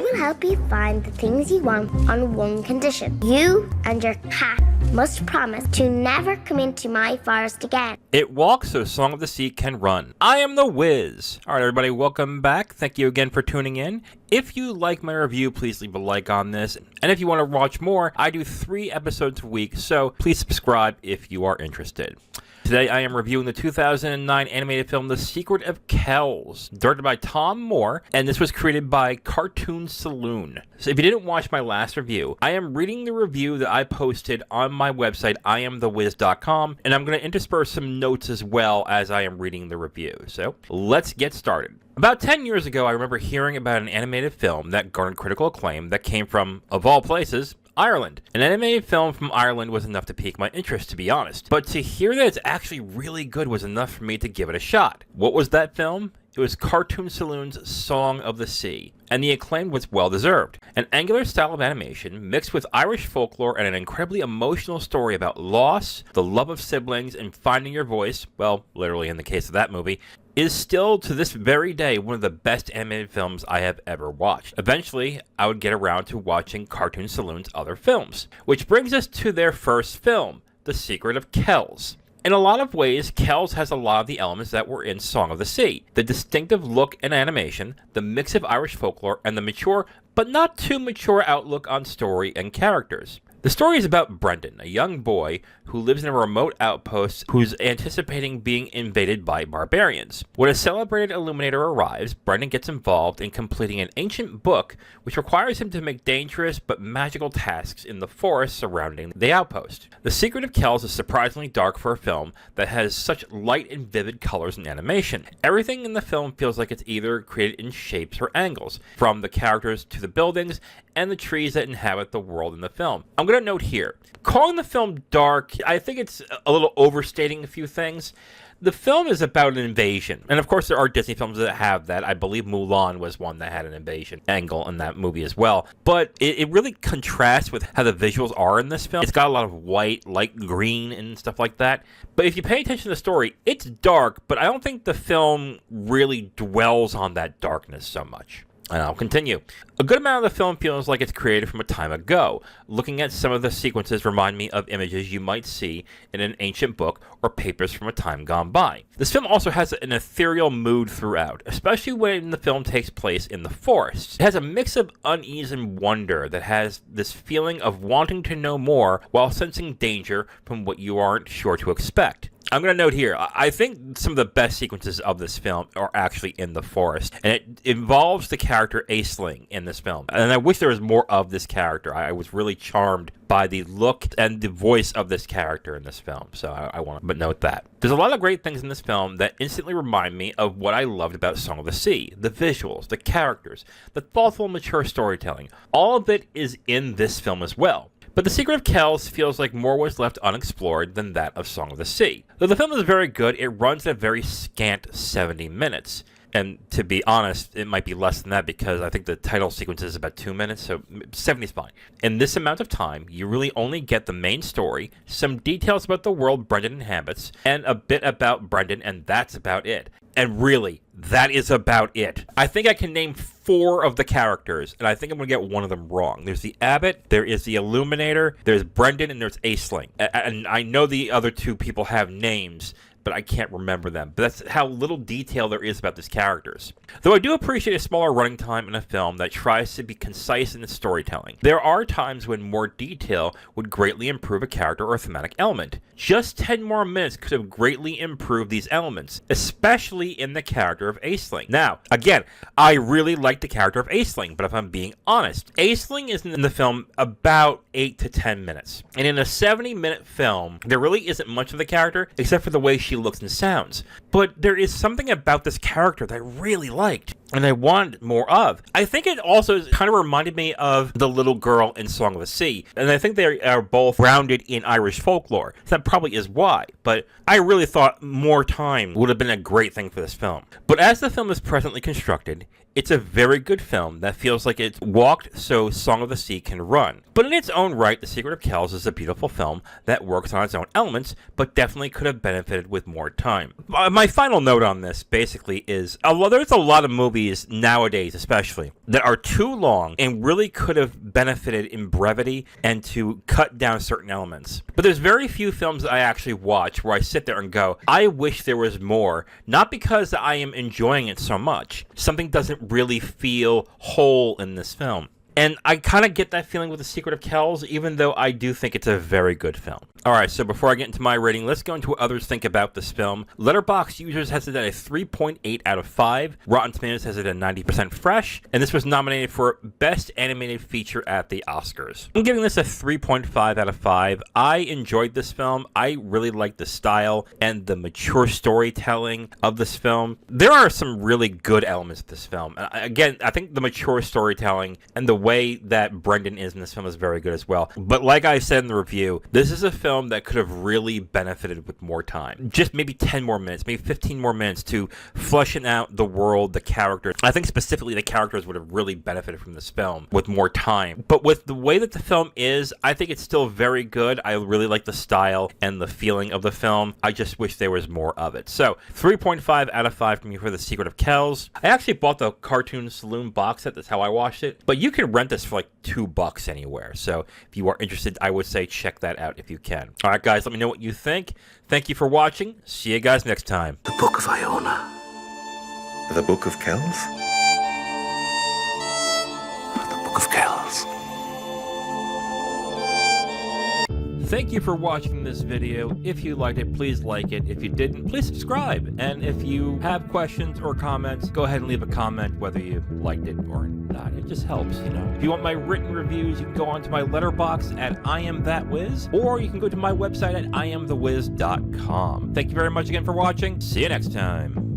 will help you find the things you want on one condition. You and your cat must promise to never come into my forest again. It walks so Song of the Sea can run. I am the Wiz. Alright everybody, welcome back. Thank you again for tuning in. If you like my review, please leave a like on this. And if you want to watch more, I do 3 episodes a week, so please subscribe if you are interested. Today I am reviewing the 2009 animated film The Secret of Kells, directed by Thom Moore, and this was created by Cartoon Saloon. So if you didn't watch my last review, I am reading the review that I posted on my website, IamTheWiz.com, and I'm going to intersperse some notes as well as I am reading the review. So let's get started. About 10 years ago, I remember hearing about an animated film that garnered critical acclaim that came from, of all places, Ireland. An animated film from Ireland was enough to pique my interest, to be honest. But to hear that it's actually really good was enough for me to give it a shot. What was that film? It was Cartoon Saloon's Song of the Sea, and the acclaim was well-deserved. An angular style of animation mixed with Irish folklore and an incredibly emotional story about loss, the love of siblings, and finding your voice, well, literally in the case of that movie, is still to this very day one of the best animated films I have ever watched. Eventually, I would get around to watching Cartoon Saloon's other films, which brings us to their first film, The Secret of Kells. In a lot of ways, Kells has a lot of the elements that were in Song of the Sea. The distinctive look and animation, the mix of Irish folklore, and the mature, but not too mature outlook on story and characters. The story is about Brendan, a young boy who lives in a remote outpost who's anticipating being invaded by barbarians. When a celebrated illuminator arrives, Brendan gets involved in completing an ancient book which requires him to make dangerous but magical tasks in the forest surrounding the outpost. The Secret of Kells is surprisingly dark for a film that has such light and vivid colors and animation. Everything in the film feels like it's either created in shapes or angles, from the characters to the buildings and the trees that inhabit the world in the film. I'm going to note here, calling the film dark, I think it's a little overstating a few things. The film is about an invasion, and of course there are Disney films that have that. I believe Mulan was one that had an invasion angle in that movie as well. But it really contrasts with how the visuals are in this film. It's got a lot of white, light green, and stuff like that. But if you pay attention to the story, it's dark, but I don't think the film really dwells on that darkness so much. And I'll continue. A good amount of the film feels like it's created from a time ago. Looking at some of the sequences remind me of images you might see in an ancient book or papers from a time gone by. This film also has an ethereal mood throughout, especially when the film takes place in the forest. It has a mix of unease and wonder that has this feeling of wanting to know more while sensing danger from what you aren't sure to expect. I'm going to note here, I think some of the best sequences of this film are actually in the forest, and it involves the character Aisling in this film. And I wish there was more of this character. I was really charmed by the look and the voice of this character in this film, so I want to note that. There's a lot of great things in this film that instantly remind me of what I loved about Song of the Sea. The visuals, the characters, the thoughtful, mature storytelling. All of it is in this film as well. But The Secret of Kells feels like more was left unexplored than that of Song of the Sea. Though the film is very good, it runs at a very scant 70 minutes. And to be honest, it might be less than that because I think the title sequence is about 2 minutes, so 70 is fine. In this amount of time, you really only get the main story, some details about the world Brendan inhabits, and a bit about Brendan, and that's about it. And really, that is about it. I think I can name 4 of the characters, and I think I'm going to get one of them wrong. There's the Abbot, there is the Illuminator, there's Brendan, and there's Aisling. And I know the other 2 people have names, but I can't remember them. But that's how little detail there is about these characters. Though I do appreciate a smaller running time in a film that tries to be concise in its storytelling. There are times when more detail would greatly improve a character or a thematic element. Just 10 more minutes could have greatly improved these elements, especially in the character of Aisling. Now, again, I really like the character of Aisling, but if I'm being honest, Aisling is in the film about 8 to 10 minutes. And in a 70-minute film, there really isn't much of the character, except for the way she looks and sounds. But there is something about this character that I really liked, and I wanted more of. I think it also kind of reminded me of the little girl in Song of the Sea, and I think they are both grounded in Irish folklore. So that probably is why, but I really thought more time would have been a great thing for this film. But as the film is presently constructed, It's a very good film that feels like it's walked so Song of the Sea can run. But in its own right, The Secret of Kells is a beautiful film that works on its own elements, but definitely could have benefited with more time. My final note on this, basically, is there's a lot of movies nowadays, especially, that are too long and really could have benefited in brevity and to cut down certain elements. But there's very few films that I actually watch where I sit there and go, I wish there was more, not because I am enjoying it so much. Something doesn't really feel whole in this film. And I kind of get that feeling with The Secret of Kells, even though I do think it's a very good film. Alright, so before I get into my rating, let's go into what others think about this film. Letterboxd users has it at a 3.8 out of 5. Rotten Tomatoes has it at 90% fresh. And this was nominated for Best Animated Feature at the Oscars. I'm giving this a 3.5 out of 5. I enjoyed this film. I really liked the style and the mature storytelling of this film. There are some really good elements of this film. Again, I think the mature storytelling and the way that Brendan is in this film is very good as well. But like I said in the review, this is a film that could have really benefited with more time. Just maybe 10 more minutes, maybe 15 more minutes to fleshing out the world, the characters. I think specifically the characters would have really benefited from this film with more time. But with the way that the film is, I think it's still very good. I really like the style and the feeling of the film. I just wish there was more of it. So 3.5 out of 5 from me for The Secret of Kells. I actually bought the Cartoon Saloon box set. That's how I watched it. But you can rent this for like $2 anywhere. So if you are interested, I would say check that out if you can. All right, guys, let me know what you think. Thank you for watching. See you guys next time. The Book of Iona. The Book of Kells? The Book of Kells. Thank you for watching this video. If you liked it, please like it. If you didn't, please subscribe. And if you have questions or comments, go ahead and leave a comment whether you liked it or not. It just helps, you know. If you want my written reviews, you can go onto my Letterboxd at IamThatWiz, or you can go to my website at IamTheWiz.com. Thank you very much again for watching. See you next time.